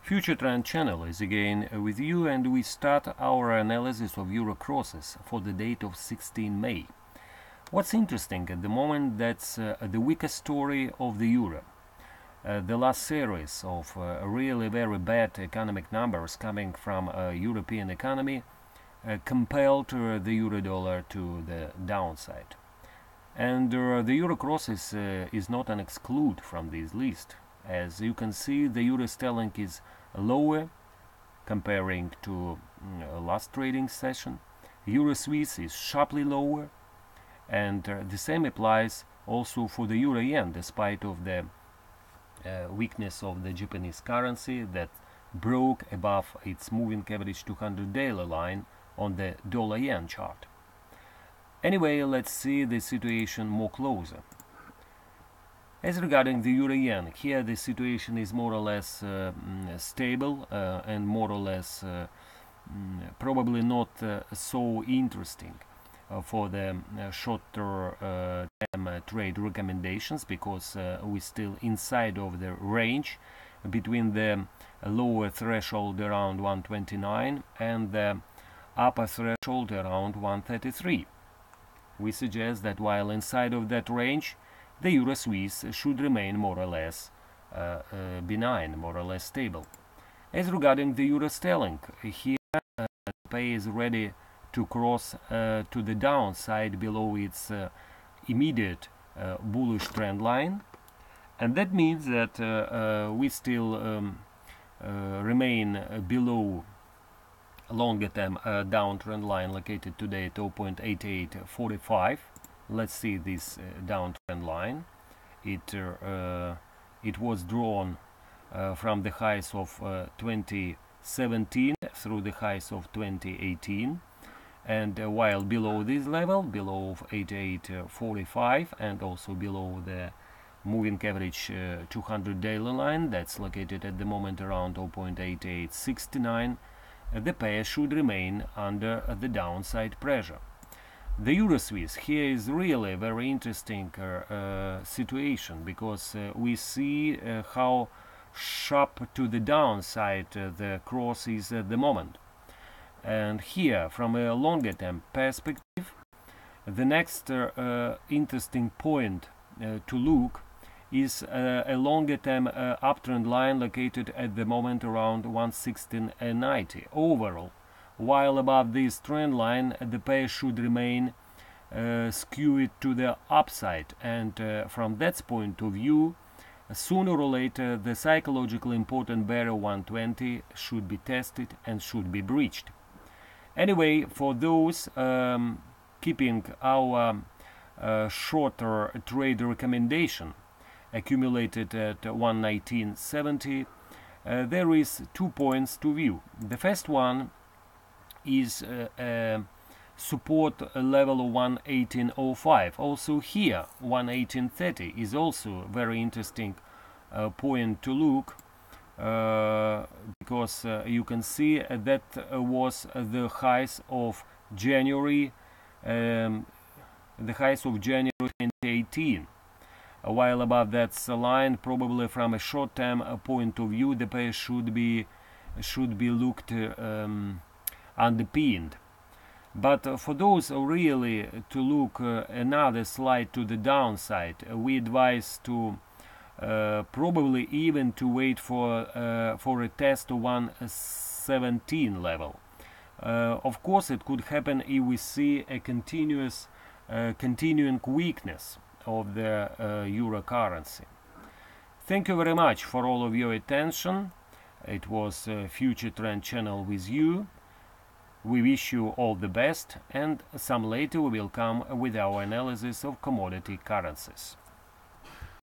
FutureTrend channel is again with you, and we start our analysis of euro crosses for the date of 16 May. What's interesting at the moment, that's the weakest story of the euro. The last series of really very bad economic numbers coming from European economy compelled the euro dollar to the downside. And the euro crosses is not an exclude from this list. As you can see, the euro sterling is lower comparing to last trading session. Euro Swiss is sharply lower, and the same applies also for the euro yen, despite of the weakness of the Japanese currency that broke above its moving average 200-day line on the dollar yen chart. Anyway, let's see the situation more closer. As regarding the euro yen, here the situation is more or less stable and more or less probably not so interesting for the shorter term trade recommendations, because we're still inside of the range between the lower threshold around 129 and the upper threshold around 133. We suggest that while inside of that range, the euro Swiss should remain more or less benign, more or less stable. As regarding the euro sterling, here the pair is ready to cross to the downside below its immediate bullish trend line, and that means that we still remain below longer term downtrend line located today at 0.8845. Let's see this downtrend line. It was drawn from the highs of 2017 through the highs of 2018, and while below this level, below 8845, and also below the moving average 200-day line that's located at the moment around 0.8869, the pair should remain under the downside pressure. The euro Swiss here is really a very interesting situation, because we see how sharp to the downside the cross is at the moment. And here, from a longer term perspective, the next interesting point to look is a longer term uptrend line located at the moment around 116.90 overall. While above this trend line, the pair should remain skewed to the upside, and from that point of view, sooner or later the psychologically important barrier 120 should be tested and should be breached. Anyway, for those keeping our shorter trade recommendation accumulated at 119.70, there is 2 points to view. The first one is support level of 118.05. Also here 118.30 is also very interesting point to look, because you can see that was the highs of January, the highs of January 2018. While above that line, probably from a short-term point of view, the pair should be looked underpinned. But for those really to look another slide to the downside, we advise to probably even to wait for a test of 117 level. Of course, it could happen if we see a continuing weakness of the euro currency. Thank you very much for all of your attention. It was FutureTrend channel with you. We wish you all the best, and some later we will come with our analysis of commodity currencies.